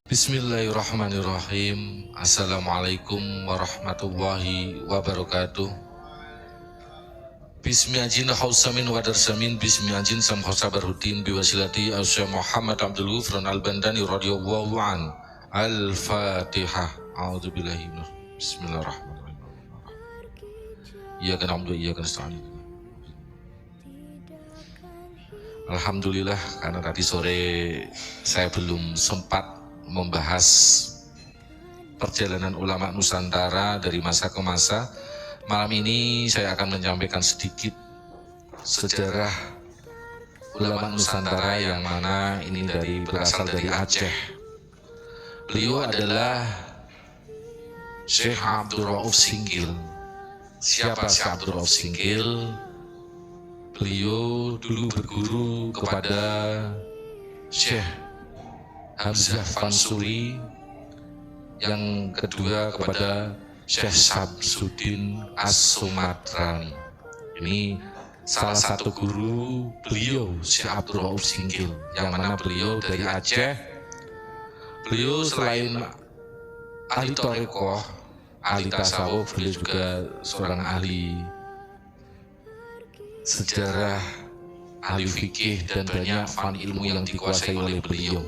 Bismillahirrahmanirrahim. Assalamualaikum warahmatullahi wabarakatuh. Bismillahirrahmanirrahim. Hausamin wadarsamin. Bismillahirrahmanirrahim. Samkhosa barhudin biwasilati Syekh Muhammad Abdul Ghufran Al-Bandani radhiyallahu an. Al-Fatihah. A'udzubillahi minasy Bismillahirrahmanirrahim. Iyyaka na'budu wa iyyaka nasta'in. Alhamdulillah, karena tadi sore saya belum sempat membahas perjalanan ulama Nusantara dari masa ke masa. Malam ini saya akan menyampaikan sedikit sejarah ulama Nusantara yang mana ini berasal dari Aceh. Beliau adalah Syekh Abdul Rauf Singkil. Siapa Syekh Abdul Rauf Singkil? Beliau dulu berguru kepada Syekh Hamzah Fansuri, yang kedua kepada Syekh Samsuddin As-Sumatrani. Ini salah satu guru beliau, Syekh Abdul Rauf Singkil, yang mana beliau dari Aceh. Beliau selain ahli thariqah, ahli tasawuf, beliau juga seorang ahli sejarah, ahli fikih, dan banyak fan ilmu yang dikuasai oleh beliau.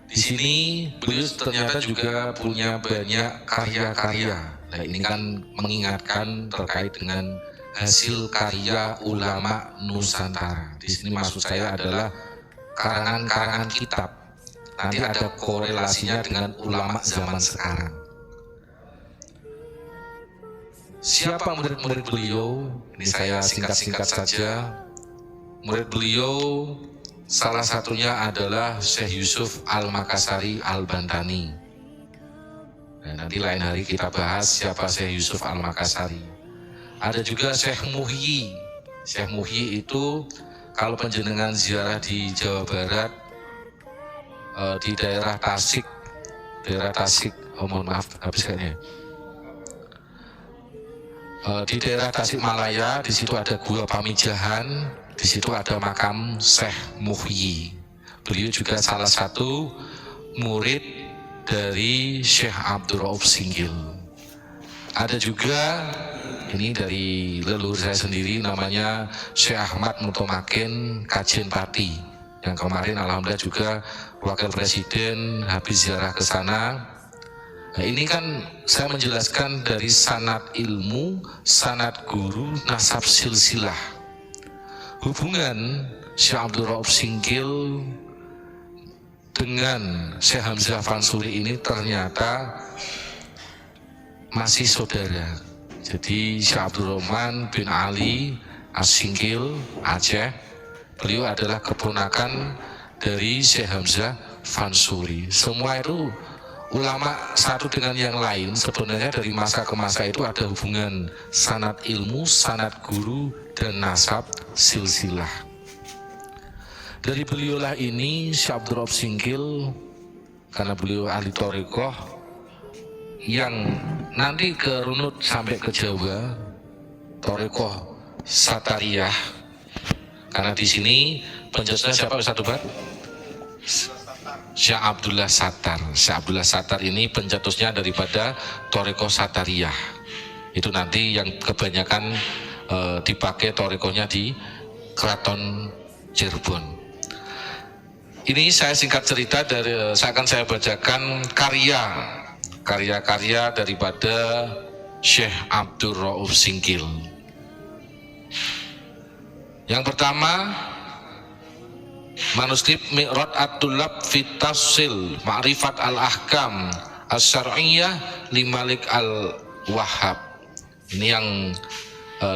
Di sini beliau ternyata juga punya banyak karya-karya. Nah, ini kan mengingatkan terkait dengan hasil karya ulama Nusantara. Di sini maksud saya adalah karangan-karangan kitab. Nanti ada korelasinya dengan ulama zaman sekarang. Siapa murid-murid beliau? Ini saya singkat-singkat saja. Murid beliau salah satunya adalah Syekh Yusuf Al-Makassari Al-Bantani. Nah, nanti lain hari kita bahas siapa Syekh Yusuf Al-Makassari. Ada juga Syekh Muhyi. Syekh Muhyi itu kalau penjenengan ziarah di Jawa Barat, di daerah Tasik, mohon maaf habis kayaknya. Di daerah Tasikmalaya, di situ ada Gua Pamijahan. Di situ ada makam Syekh Muhyi. Beliau juga salah satu murid dari Syekh Abdul Rauf Singkil. Ada juga, ini dari leluhur saya sendiri, namanya Syekh Ahmad Mutomakin Kajen Pati, yang kemarin alhamdulillah juga Wakil Presiden habis ziarah ke sana. Nah, ini kan saya menjelaskan dari sanad ilmu, sanad guru, nasab silsilah. Hubungan Syekh Abdul Rauf Singkil dengan Syekh Hamzah Fansuri ini ternyata masih saudara. Jadi Syekh Abdul Rahman bin Ali As-Singkil Aceh, beliau adalah keponakan dari Syekh Hamzah Fansuri. Semua itu ulama satu dengan yang lain, sebenarnya dari masa ke masa itu ada hubungan sanad ilmu, sanad guru, dan nasab silsilah. Dari beliaulah ini Syekh Abdul Rauf Singkil, karena beliau ahli thariqah yang nanti ke runut sampai ke Jawa, thariqah Satariyah. Karena di sini penjelasannya siapa Ustaz Ubat? Syekh Abdullah Sattar. Syekh Abdullah Sattar ini pencetusnya daripada thariqah Satariyah. Itu nanti yang kebanyakan dipakai thariqahnya di Keraton Cirebon. Ini saya singkat cerita saya bacakan karya-karya daripada Syekh Abdul Rauf Singkil. Yang pertama, manuskrip Mi'rad At-Tullab fi Tafsil Ma'rifat Al-Ahkam As-Syar'iyyah li Malik Al-Wahhab. Ini yang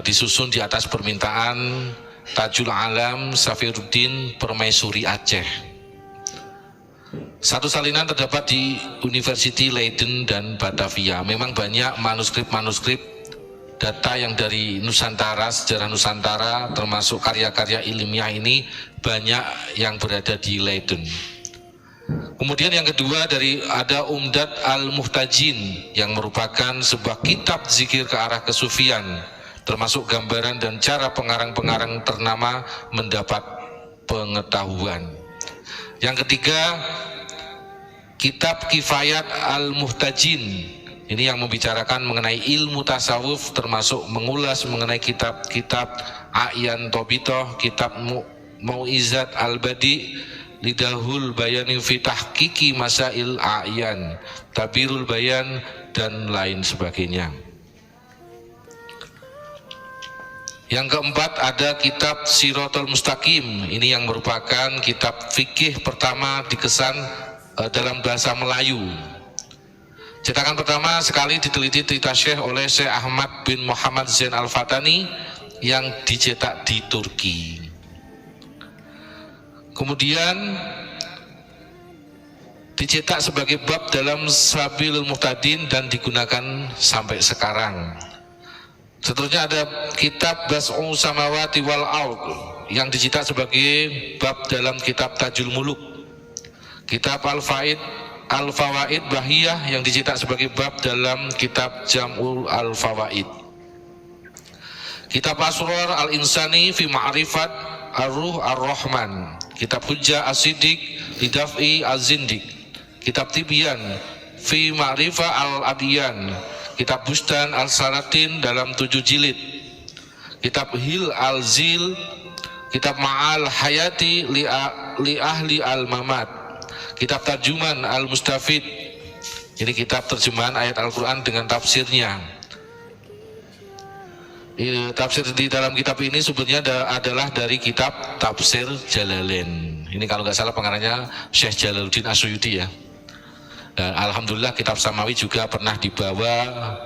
disusun di atas permintaan Tajul Alam Safiruddin Permaisuri Aceh. Satu salinan terdapat di University Leiden dan Batavia. Memang banyak manuskrip data yang dari Nusantara, sejarah Nusantara, termasuk karya-karya ilmiah ini banyak yang berada di Leiden. Kemudian yang kedua ada Umdat Al-Muhtajin, yang merupakan sebuah kitab zikir ke arah kesufian, termasuk gambaran dan cara pengarang-pengarang ternama mendapat pengetahuan. Yang ketiga, kitab Kifayat Al-Muhtajin. Ini yang membicarakan mengenai ilmu tasawuf, termasuk mengulas mengenai kitab-kitab A'yan Tobitoh, kitab Mau'izat Al-Badi, Lidahul Bayani fi Tahqiqi Masail A'yan, Tabirul Bayan, dan lain sebagainya. Yang keempat ada kitab Siratul Mustaqim. Ini yang merupakan kitab fikih pertama dikesan dalam bahasa Melayu. Cetakan pertama sekali diteliti ditasyih oleh Syekh Ahmad bin Muhammad Zain Al-Fatani yang dicetak di Turki. Kemudian dicetak sebagai bab dalam Sabilul Muhtadin dan digunakan sampai sekarang. Seterusnya ada kitab Bas'u Samawati wal Ard yang dicetak sebagai bab dalam kitab Tajul Muluk. Kitab Al-Fawaid Bahiyah yang dicetak sebagai bab dalam kitab Jam'ul Al-Fawaid. Kitab Asrar Al-Insani fi Ma'rifat Ar-Ruh Ar-Rahman. Kitab Hujjah As-Siddiq Lidaf'i Az-Zindiq. Kitab Tibyan fi Ma'rifah Al-Adiyan. Kitab Bustan Al-Salatin dalam 7 jilid. Kitab Hil Al-Zil. Kitab Ma'al Hayati li Ahli Al-Mamat. Kitab Tarjuman Al-Mustafid. Ini kitab terjemahan ayat Al-Quran dengan tafsirnya. Tafsir di dalam kitab ini sebenarnya adalah dari kitab Tafsir Jalalain. Ini kalau nggak salah pengarangnya Syekh Jalaluddin As-Suyuti ya. Dan alhamdulillah kitab Samawi juga pernah dibawa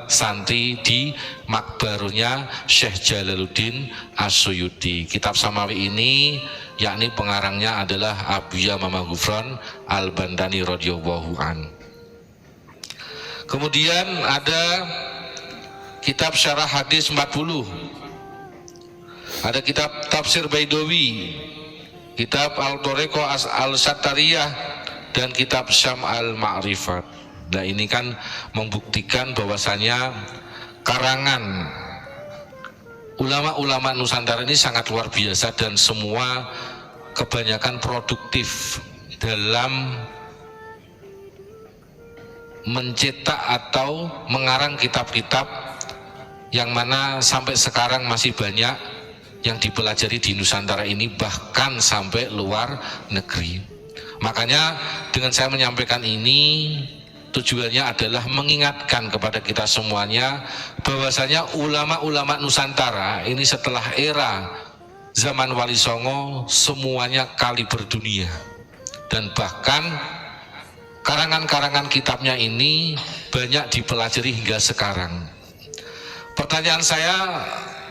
santri di makbarunya Syekh Jalaluddin As-Suyuti. Kitab Samawi ini yakni pengarangnya adalah Abuya Mama Ghufran Al-Bandani radhiyallahu an. Kemudian ada kitab Syarah Hadis 40. Ada kitab Tafsir Baidawi, kitab Al-Tariqah Al-Sattariyah, dan kitab Syam Al-Ma'rifat. Nah ini kan membuktikan bahwasanya karangan ulama-ulama Nusantara ini sangat luar biasa dan semua kebanyakan produktif dalam mencetak atau mengarang kitab-kitab yang mana sampai sekarang masih banyak yang dipelajari di Nusantara ini, bahkan sampai luar negeri. Makanya dengan saya menyampaikan ini tujuannya adalah mengingatkan kepada kita semuanya bahwasanya ulama-ulama Nusantara ini setelah era zaman Wali Songo semuanya kaliber dunia, dan bahkan karangan-karangan kitabnya ini banyak dipelajari hingga sekarang. Pertanyaan saya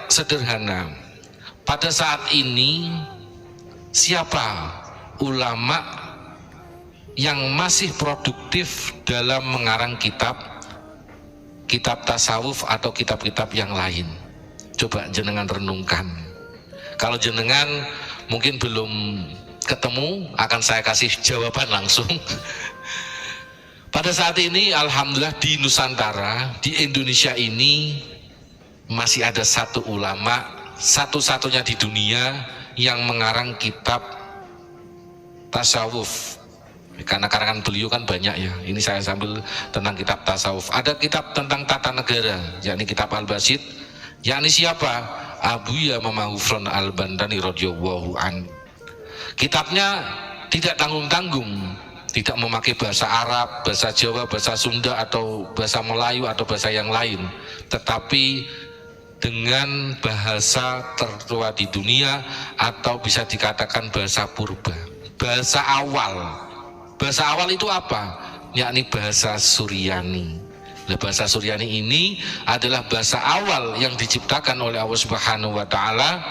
sederhana, pada saat ini siapa ulama yang masih produktif dalam mengarang kitab tasawuf atau kitab-kitab yang lain? Coba jenengan renungkan. Kalau jenengan mungkin belum ketemu, akan saya kasih jawaban langsung. Pada saat ini alhamdulillah di Nusantara, di Indonesia ini masih ada satu ulama, satu-satunya di dunia yang mengarang kitab tasawuf. Karena karangan beliau kan banyak ya. Ini saya sambil tentang kitab tasawuf. Ada kitab tentang tata negara, yakni kitab Al-Basit. Yakni siapa? Abuya Mama Ghufran Al-Bandani radhiyallahu an. Kitabnya tidak tanggung-tanggung, tidak memakai bahasa Arab, bahasa Jawa, bahasa Sunda, atau bahasa Melayu, atau bahasa yang lain, tetapi dengan bahasa tertua di dunia, atau bisa dikatakan bahasa purba, bahasa awal. Bahasa awal itu apa? Yakni bahasa Suryani. Nah, bahasa Suryani ini adalah bahasa awal yang diciptakan oleh Allah Subhanahu wa Ta'ala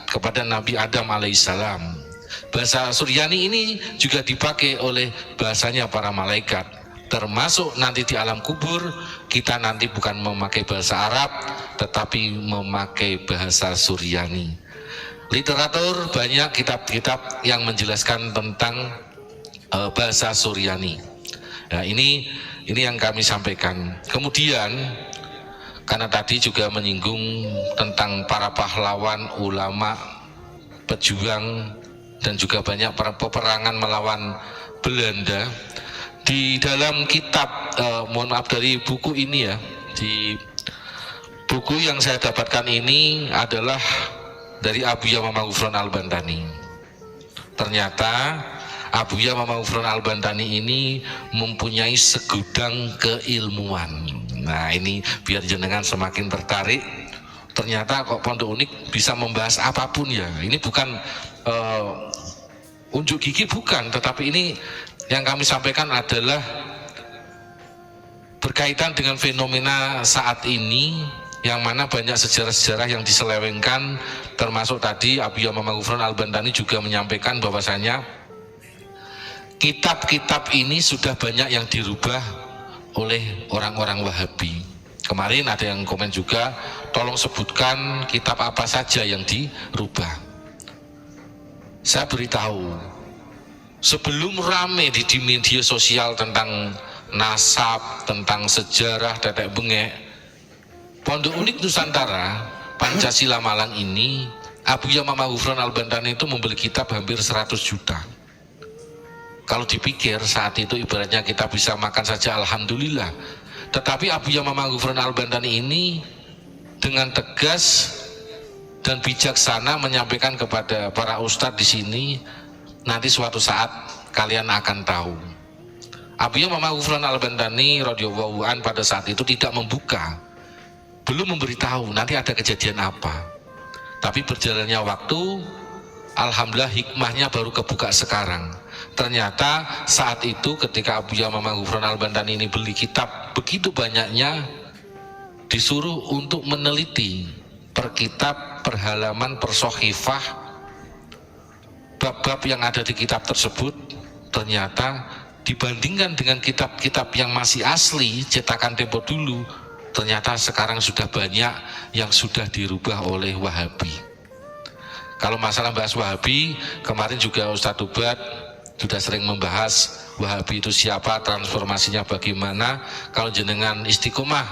kepada Nabi Adam alaihissalam. Bahasa Suryani ini juga dipakai oleh bahasanya para malaikat, termasuk nanti di alam kubur kita nanti bukan memakai bahasa Arab tetapi memakai bahasa Suryani. Literatur banyak kitab-kitab yang menjelaskan tentang bahasa Suryani. Nah, ini yang kami sampaikan. Kemudian karena tadi juga menyinggung tentang para pahlawan, ulama, pejuang, dan juga banyak peperangan melawan Belanda. Di dalam kitab, mohon maaf dari buku ini ya, di buku yang saya dapatkan ini adalah dari Abuya Mamang Ghufron Al-Bantani. Ternyata Abuya Mamang Ghufron Al-Bantani ini mempunyai segudang keilmuan. Nah ini biar jenengan semakin tertarik. Ternyata kok Pondok Unik bisa membahas apapun ya. Ini bukan unjuk gigi, bukan, tetapi ini yang kami sampaikan adalah berkaitan dengan fenomena saat ini, yang mana banyak sejarah-sejarah yang diselewengkan, termasuk tadi Abuya Mamang Ghufron Al-Bantani juga menyampaikan bahwasanya kitab-kitab ini sudah banyak yang dirubah oleh orang-orang Wahabi. Kemarin ada yang komen juga, tolong sebutkan kitab apa saja yang dirubah. Saya beritahu, sebelum rame di media sosial tentang nasab, tentang sejarah tetek bengek, Pondok Unik Nusantara Pancasila Malang ini, Abuya Mamang Ghufron Al-Bantani itu membeli kitab hampir 100 juta. Kalau dipikir saat itu ibaratnya kita bisa makan saja alhamdulillah. Tetapi Abuya Mamang Ghufron Al-Bantani ini dengan tegas dan bijaksana menyampaikan kepada para ustadz di sini, nanti suatu saat kalian akan tahu. Abuya Mamang Ghufron Al-Bantani radhiyallahu an pada saat itu tidak membuka, belum memberitahu nanti ada kejadian apa. Tapi berjalannya waktu, alhamdulillah hikmahnya baru kebuka sekarang. Ternyata saat itu ketika Abuya Mamang Ghufron Al-Bantani ini beli kitab begitu banyaknya, disuruh untuk meneliti per kitab, per halaman, per sohifah, bab-bab yang ada di kitab tersebut. Ternyata dibandingkan dengan kitab-kitab yang masih asli cetakan tempo dulu, ternyata sekarang sudah banyak yang sudah dirubah oleh Wahabi. Kalau masalah bahas Wahabi, kemarin juga Ustadz Ubat sudah sering membahas Wahabi itu siapa, transformasinya bagaimana. Kalau jenengan istiqomah,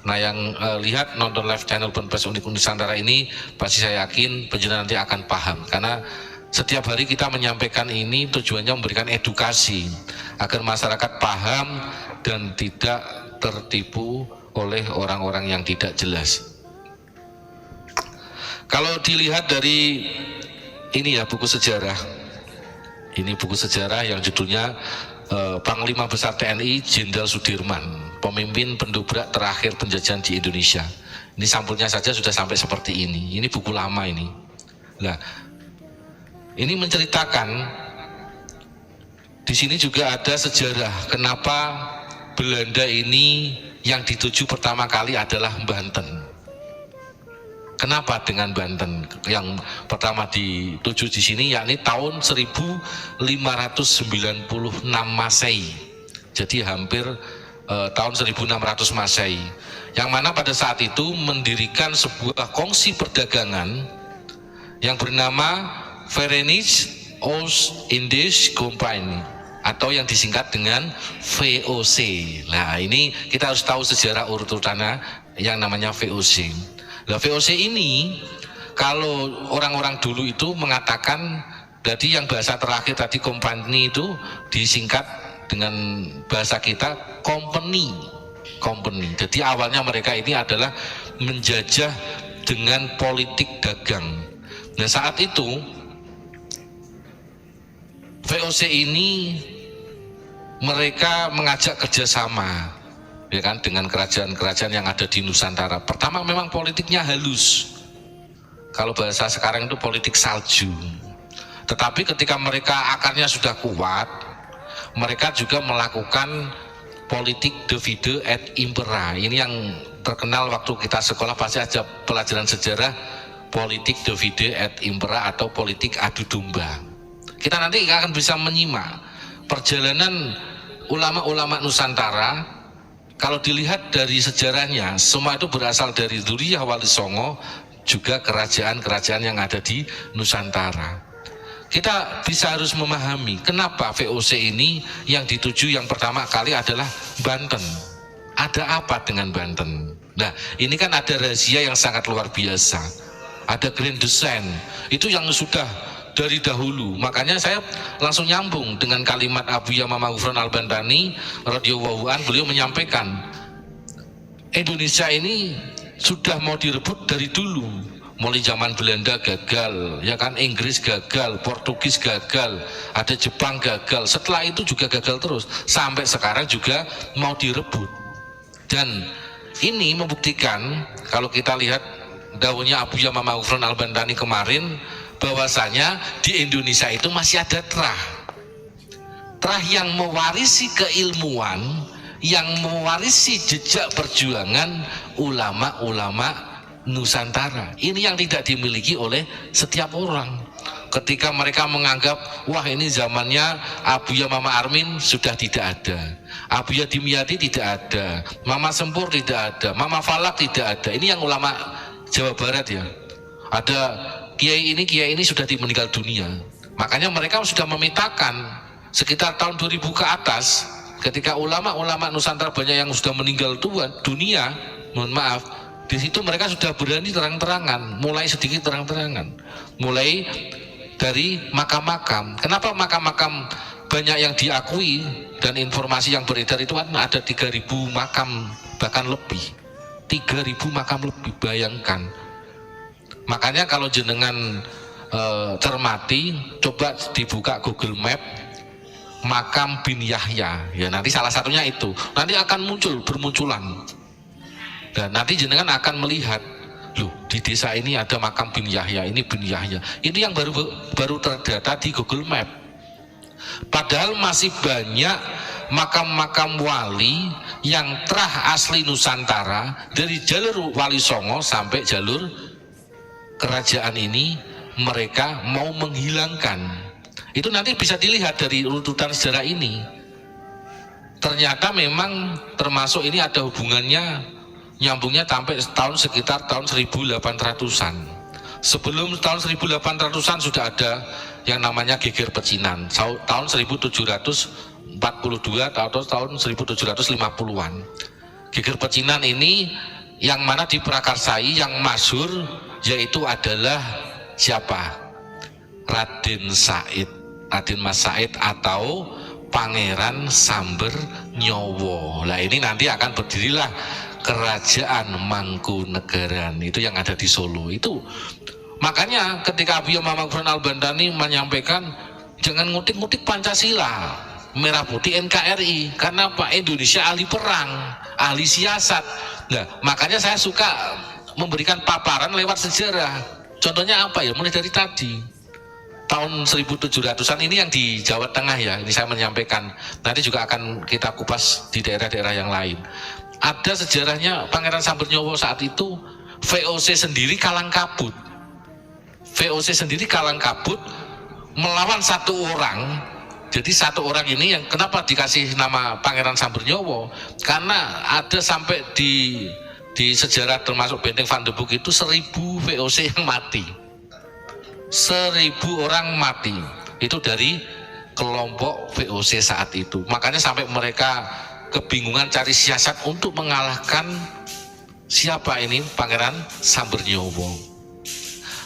nah yang lihat nonton live channel Ponpes Unik Nusantara ini, pasti saya yakin penjenengan nanti akan paham. Karena setiap hari kita menyampaikan ini tujuannya memberikan edukasi agar masyarakat paham dan tidak tertipu oleh orang-orang yang tidak jelas. Kalau dilihat dari ini ya, buku sejarah. Ini buku sejarah yang judulnya Panglima Besar TNI Jenderal Sudirman, pemimpin pendobrak terakhir penjajahan di Indonesia. Ini sampulnya saja sudah sampai seperti ini. Ini buku lama ini. Nah, ini menceritakan di sini juga ada sejarah kenapa Belanda ini yang dituju pertama kali adalah Banten. Kenapa dengan Banten yang pertama dituju di sini, yakni tahun 1596 Masehi. Jadi hampir tahun 1600 Masehi. Yang mana pada saat itu mendirikan sebuah kongsi perdagangan yang bernama Verenigde Oost-Indisch Compagnie atau yang disingkat dengan VOC. Nah, ini kita harus tahu sejarah urutannya yang namanya VOC. Nah, VOC ini kalau orang-orang dulu itu mengatakan, jadi yang bahasa terakhir tadi company itu disingkat dengan bahasa kita company. Jadi awalnya mereka ini adalah menjajah dengan politik dagang. Nah, saat itu VOC ini mereka mengajak kerjasama, ya kan, dengan kerajaan-kerajaan yang ada di Nusantara. Pertama memang politiknya halus, kalau bahasa sekarang itu politik salju. Tetapi ketika mereka akarnya sudah kuat, mereka juga melakukan politik divide et impera. Ini yang terkenal waktu kita sekolah, pasti ada pelajaran sejarah politik divide et impera atau politik adu domba. Kita nanti akan bisa menyimak perjalanan ulama-ulama Nusantara. Kalau dilihat dari sejarahnya, semua itu berasal dari Dzurriyyah Wali Songo, juga kerajaan-kerajaan yang ada di Nusantara. Kita bisa harus memahami kenapa VOC ini yang dituju yang pertama kali adalah Banten. Ada apa dengan Banten? Nah, ini kan ada rahasia yang sangat luar biasa. Ada Grand Design, itu yang sudah dari dahulu. Makanya saya langsung nyambung dengan kalimat Abuya Mama Ghufran Al-Bantani radhiyallahu an, beliau menyampaikan Indonesia ini sudah mau direbut dari dulu, mulai zaman Belanda gagal, ya kan, Inggris gagal, Portugis gagal, ada Jepang gagal, setelah itu juga gagal terus, sampai sekarang juga mau direbut. Dan ini membuktikan kalau kita lihat dawuhnya Abuya Mama Ghufran Al-Bantani kemarin, bahwasanya di Indonesia itu masih ada terah yang mewarisi keilmuan, yang mewarisi jejak perjuangan ulama-ulama Nusantara. Ini yang tidak dimiliki oleh setiap orang. Ketika mereka menganggap, wah ini zamannya Abuya Mama Armin sudah tidak ada, Abuya Dimyati tidak ada, Mama Sempur tidak ada, Mama Falak tidak ada. Ini yang ulama Jawa Barat ya. Ada kiai ini sudah meninggal dunia. Makanya mereka sudah memetakan sekitar tahun 2000 ke atas, ketika ulama-ulama Nusantara banyak yang sudah meninggal dunia, mohon maaf, di situ mereka sudah berani terang-terangan, mulai sedikit terang-terangan, mulai dari makam-makam. Kenapa makam-makam banyak yang diakui, dan informasi yang beredar itu kan ada 3000 makam, bahkan lebih 3000 makam lebih, bayangkan. Makanya kalau jenengan cermati, coba dibuka Google Map makam bin Yahya, ya nanti salah satunya itu nanti akan bermunculan, dan nanti jenengan akan melihat, loh di desa ini ada makam bin Yahya, ini bin Yahya, ini yang baru terdata di Google Map. Padahal masih banyak makam-makam wali yang terah asli Nusantara, dari jalur Wali Songo sampai jalur kerajaan ini mereka mau menghilangkan. Itu nanti bisa dilihat dari urutan sejarah ini. Ternyata memang termasuk ini ada hubungannya, nyambungnya sampai sekitar tahun 1800-an. Sebelum tahun 1800-an sudah ada yang namanya geger pecinan, tahun 1742 atau tahun 1750-an. Geger pecinan ini yang mana diprakarsai, yang masyhur yaitu adalah siapa? Raden Said, Raden Mas Said atau Pangeran Samber Nyowo. Nah ini nanti akan berdirilah Kerajaan Mangkunegaran, itu yang ada di Solo itu. Makanya ketika Abuya Mama Ghufran Al-Bantani menyampaikan jangan ngutik-ngutik Pancasila, merah putih NKRI, karena Pak Indonesia ahli perang, ahli siasat. Nah makanya saya suka memberikan paparan lewat sejarah. Contohnya apa ya, mulai dari tadi tahun 1700-an ini yang di Jawa Tengah ya, ini saya menyampaikan, nanti juga akan kita kupas di daerah-daerah yang lain. Ada sejarahnya Pangeran Samber Nyowo saat itu VOC sendiri kalang kabut. VOC sendiri kalang kabut melawan satu orang. Jadi satu orang ini yang kenapa dikasih nama Pangeran Samber Nyowo, karena ada sampai di sejarah termasuk Benteng Van de Boek itu 1000 VOC yang mati, 1000 orang mati itu dari kelompok VOC saat itu. Makanya sampai mereka kebingungan cari siasat untuk mengalahkan siapa ini Pangeran Samber Nyowo.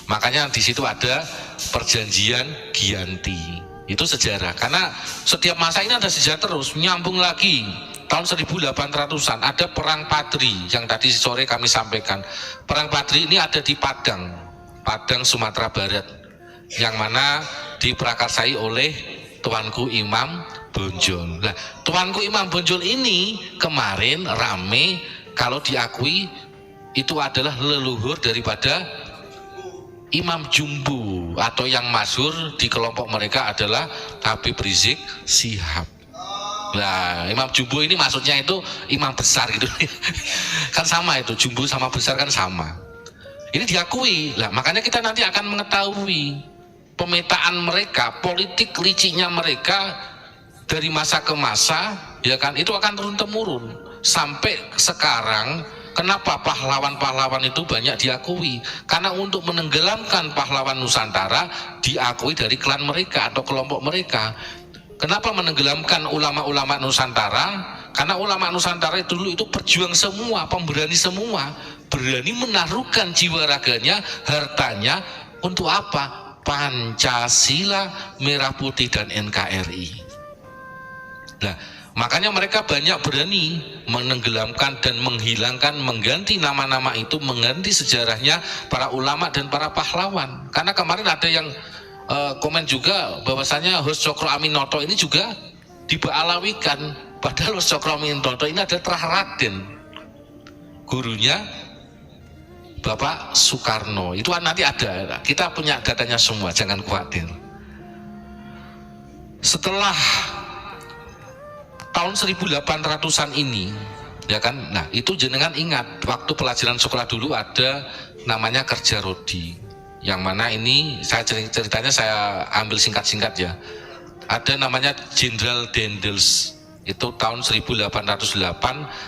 Makanya di situ ada perjanjian Giyanti, itu sejarah, karena setiap masa ini ada sejarah terus nyambung lagi. Tahun 1800-an ada Perang Padri yang tadi sore kami sampaikan. Perang Padri ini ada di Padang Sumatera Barat, yang mana diprakarsai oleh Tuanku Imam Bonjol. Nah, Tuanku Imam Bonjol ini kemarin rame kalau diakui itu adalah leluhur daripada Imam Jumbo, atau yang masyhur di kelompok mereka adalah Habib Rizik Syihab. Nah, Imam Jumbo ini maksudnya itu imam besar gitu. Kan sama itu, jumbo sama besar kan sama. Ini diakui. Lah, makanya kita nanti akan mengetahui pemetaan mereka, politik liciknya mereka dari masa ke masa, ya kan, itu akan turun temurun sampai sekarang. Kenapa pahlawan-pahlawan itu banyak diakui? Karena untuk menenggelamkan pahlawan Nusantara diakui dari klan mereka atau kelompok mereka. Kenapa menenggelamkan ulama-ulama Nusantara? Karena ulama Nusantara itu dulu itu berjuang semua, pemberani semua, berani menaruhkan jiwa raganya, hartanya untuk apa? Pancasila, merah putih dan NKRI. Nah, makanya mereka banyak berani menenggelamkan dan menghilangkan, mengganti nama-nama itu, mengganti sejarahnya para ulama dan para pahlawan. Karena kemarin ada yang komen juga bahwasanya Hos Cokro Aminoto ini juga dibaalawikan, padahal Hos Cokro Aminoto ini adalah Terah Raden, gurunya Bapak Soekarno. Itu nanti ada, kita punya datanya semua, jangan khawatir. Setelah tahun 1800-an ini, ya kan, nah itu jenengan ingat, waktu pelajaran sekolah dulu ada namanya kerja rodi, yang mana ini ceritanya saya ambil singkat-singkat ya. Ada namanya Jenderal Dendels, itu tahun 1808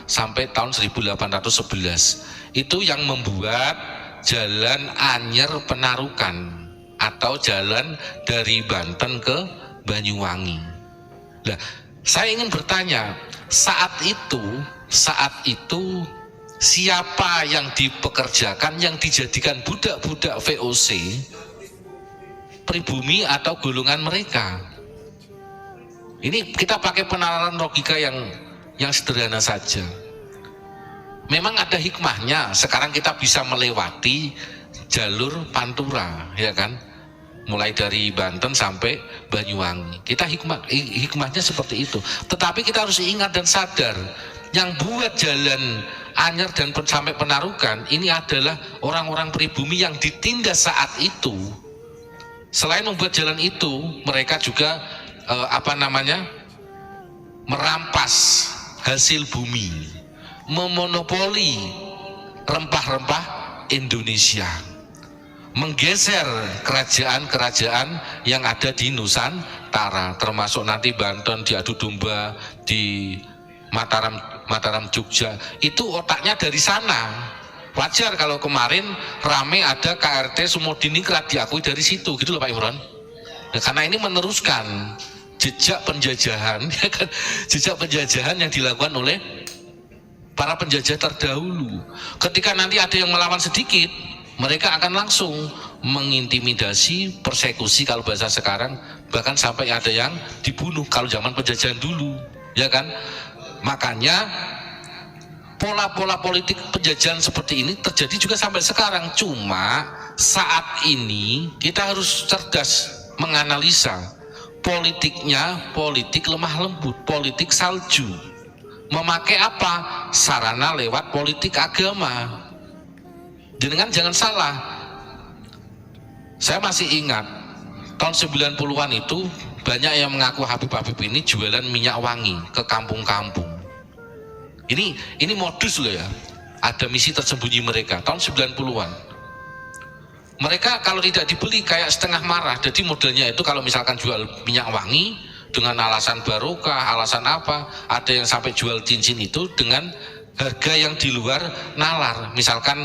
sampai tahun 1811. Itu yang membuat jalan Anyer Penarukan atau jalan dari Banten ke Banyuwangi. Nah, saya ingin bertanya, saat itu siapa yang dipekerjakan, yang dijadikan budak-budak VOC, pribumi atau golongan mereka? Ini kita pakai penalaran logika yang sederhana saja. Memang ada hikmahnya, sekarang kita bisa melewati jalur Pantura, ya kan? Mulai dari Banten sampai Banyuwangi. Kita hikmahnya seperti itu. Tetapi kita harus ingat dan sadar, yang buat jalan Anyer dan sampai Penarukan ini adalah orang-orang pribumi yang ditindas saat itu. Selain membuat jalan itu, mereka juga merampas hasil bumi, memonopoli rempah-rempah Indonesia, menggeser kerajaan-kerajaan yang ada di Nusantara, termasuk nanti Banten diadu domba, di Mataram Jogja, itu otaknya dari sana. Wajar kalau kemarin rame ada KRT Sumodiningrat diakui dari situ, gitu loh Pak Imron. Nah, karena ini meneruskan jejak penjajahan, ya kan? Jejak penjajahan yang dilakukan oleh para penjajah terdahulu. Ketika nanti ada yang melawan sedikit, mereka akan langsung mengintimidasi, persekusi kalau bahasa sekarang, bahkan sampai ada yang dibunuh kalau zaman penjajahan dulu, ya kan? Makanya pola-pola politik penjajahan seperti ini terjadi juga sampai sekarang. Cuma saat ini kita harus cerdas menganalisa politiknya, politik lemah lembut, politik salju. Memakai apa? Sarana lewat politik agama. Jangan salah, saya masih ingat tahun 90-an itu banyak yang mengaku Habib ini jualan minyak wangi ke kampung-kampung. Ini modus loh ya, ada misi tersembunyi mereka tahun 90-an. Mereka kalau tidak dibeli kayak setengah marah. Jadi modelnya itu kalau misalkan jual minyak wangi dengan alasan barokah, alasan apa, ada yang sampai jual cincin itu dengan harga yang di luar nalar. Misalkan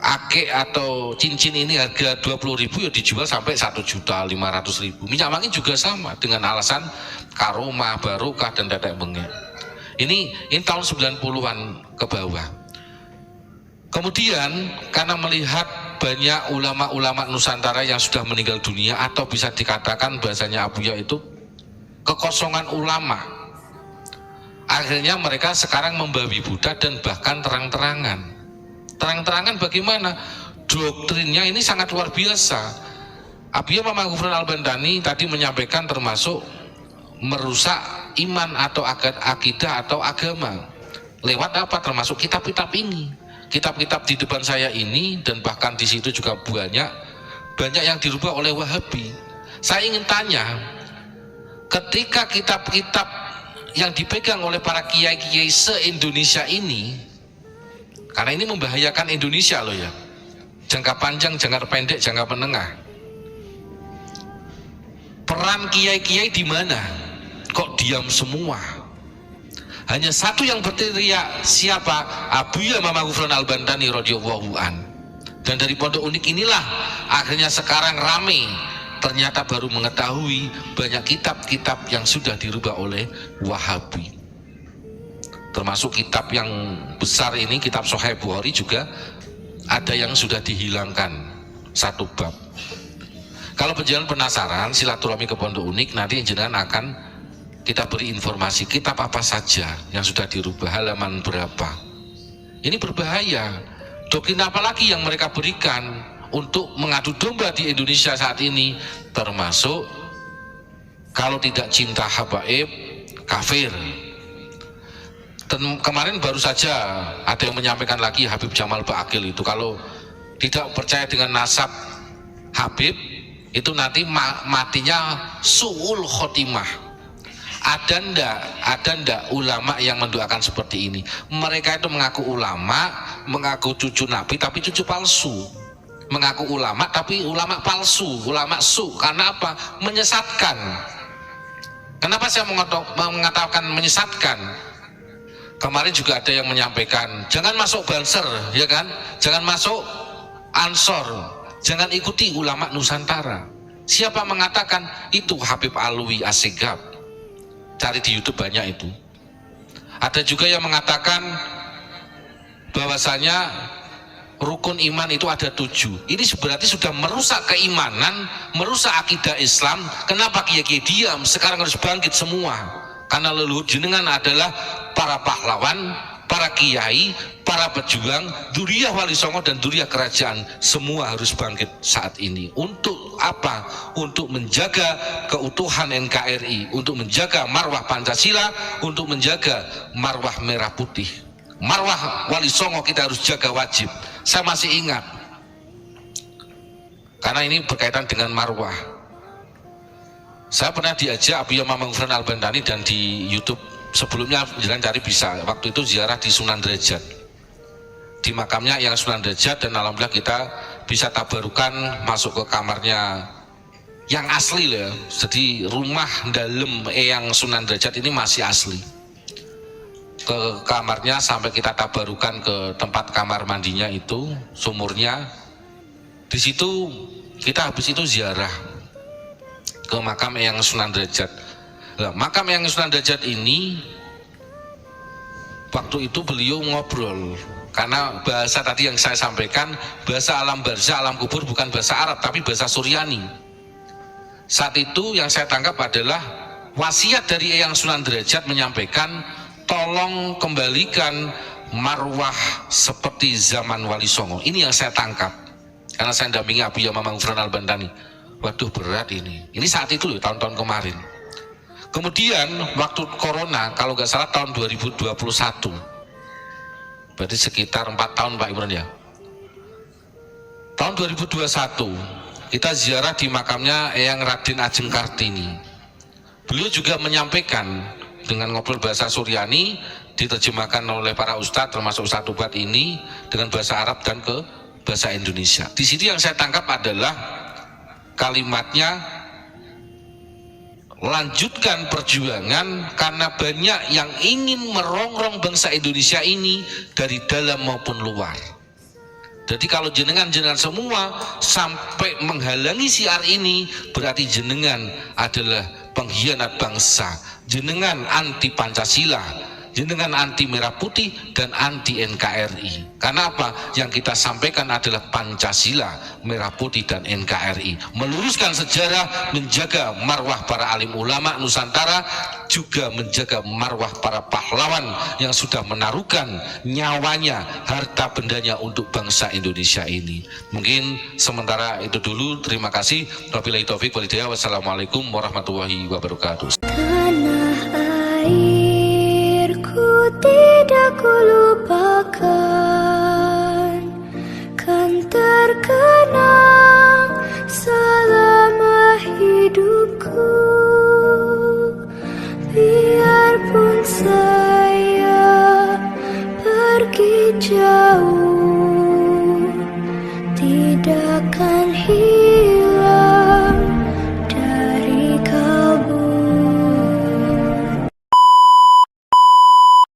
ake atau cincin ini harga 20.000 ya dijual sampai 1.500.000. Minyak wangi juga sama dengan alasan karomah, barokah dan tetek bengek. Ini tahun 90-an ke bawah. Kemudian karena melihat banyak ulama-ulama Nusantara yang sudah meninggal dunia, atau bisa dikatakan bahasanya Abuya itu kekosongan ulama, akhirnya mereka sekarang membabi buta dan bahkan terang-terangan. Terang-terangan bagaimana? Doktrinnya ini sangat luar biasa. Abuya Mama Ghufran Al-Bantani tadi menyampaikan termasuk merusak iman atau akidah atau agama. Lewat apa? Termasuk kitab-kitab ini. Kitab-kitab di depan saya ini, dan bahkan di situ juga banyak yang dirubah oleh Wahabi. Saya ingin tanya, ketika kitab-kitab yang dipegang oleh para kiai-kiai se-Indonesia ini, karena ini membahayakan Indonesia loh ya, jangka panjang, jangka pendek, jangka menengah. Peran kiai-kiai di mana? Kok diam semua? Hanya satu yang berteriak, siapa? Abuya Mama Ghufran Al-Bantani radhiyallahu an. Dan dari Pondok Unik inilah akhirnya sekarang rame, ternyata baru mengetahui banyak kitab-kitab yang sudah dirubah oleh Wahabi. Termasuk kitab yang besar ini, kitab Sahih Bukhari juga ada yang sudah dihilangkan satu bab. Kalau penjualan penasaran, silaturahmi ke Pondok Unik, nanti jenengan akan kita beri informasi kitab apa saja yang sudah dirubah, halaman berapa. Ini berbahaya. Doktrin apa lagi yang mereka berikan untuk mengadu domba di Indonesia saat ini, termasuk kalau tidak cinta habaib, kafir. Dan kemarin baru saja ada yang menyampaikan lagi, Habib Jamal Ba'akil itu, kalau tidak percaya dengan nasab Habib, itu nanti matinya su'ul khotimah. Ada ndak ulama yang mendoakan seperti ini? Mereka itu mengaku ulama, mengaku cucu Nabi, tapi cucu palsu. Mengaku ulama, tapi ulama palsu, ulama su. Karena apa? Menyesatkan. Kenapa saya mengatakan menyesatkan? Kemarin juga ada yang menyampaikan, jangan masuk Banser, ya kan? Jangan masuk Ansor, jangan ikuti ulama Nusantara. Siapa mengatakan itu? Habib Alwi Assegaf. Cari di YouTube banyak itu. Ada juga yang mengatakan bahwasanya rukun iman itu ada 7. Ini berarti sudah merusak keimanan, merusak akidah Islam. Kenapa kiai-kiai diam? Sekarang harus bangkit semua. Karena leluhur jenengan adalah para pahlawan, para kiai, para pejuang, Dzurriyyah Wali Songo dan Dzurriyyah kerajaan, semua harus bangkit saat ini. Untuk apa? Untuk menjaga keutuhan NKRI, untuk menjaga marwah Pancasila, untuk menjaga marwah merah putih. Marwah Wali Songo kita harus jaga wajib. Saya masih ingat, karena ini berkaitan dengan marwah. Saya pernah diajak Abu Yama Mangufran Al-Bandani, dan di YouTube sebelumnya jangan cari bisa. Waktu itu ziarah di Sunan Derajat, di makamnya yang Sunan Derajat, dan alhamdulillah kita bisa tabarukan masuk ke kamarnya yang asli loh ya. Jadi rumah dalam yang Sunan Derajat ini masih asli. Ke kamarnya sampai kita tabarukan ke tempat kamar mandinya itu, sumurnya. Di situ kita habis itu ziarah ke makam yang Sunan Derajat. Nah, makam yang Sunan Derajat ini waktu itu beliau ngobrol, karena bahasa tadi yang saya sampaikan, bahasa alam barzah, alam kubur bukan bahasa Arab tapi bahasa Suryani. Saat itu yang saya tangkap adalah wasiat dari Eyang Sunan Derajat menyampaikan, tolong kembalikan marwah seperti zaman Wali Songo. Ini yang saya tangkap, karena saya dampingi Abu Yama Mangufran Al-Bandani. Waduh, berat ini. Ini saat itu loh, tahun-tahun kemarin. Kemudian waktu corona, kalau nggak salah tahun 2021, berarti sekitar 4 tahun Pak Imran ya. Tahun 2021 kita ziarah di makamnya Eyang Raden Ajeng Kartini. Beliau juga menyampaikan dengan ngobrol bahasa Suryani, diterjemahkan oleh para ustadz, termasuk Ustadz Ubat ini, dengan bahasa Arab dan ke bahasa Indonesia. Di sini yang saya tangkap adalah kalimatnya, lanjutkan perjuangan karena banyak yang ingin merongrong bangsa Indonesia ini dari dalam maupun luar. Jadi kalau jenengan semua sampai menghalangi siar ini, berarti jenengan adalah pengkhianat bangsa, jenengan anti Pancasila, jenengan anti merah putih dan anti NKRI. Karena apa? Yang kita sampaikan adalah Pancasila, merah putih dan NKRI. Meluruskan sejarah, menjaga marwah para alim ulama Nusantara, juga menjaga marwah para pahlawan yang sudah menaruhkan nyawanya, harta bendanya untuk bangsa Indonesia ini. Mungkin sementara itu dulu. Terima kasih. Wabillahi taufik wal hidayah. Wassalamualaikum warahmatullahi wabarakatuh. Tanah airku tidak kulupakan, kan terkenang selama hidupku. Biarpun saya pergi jauh, tidak akan hilang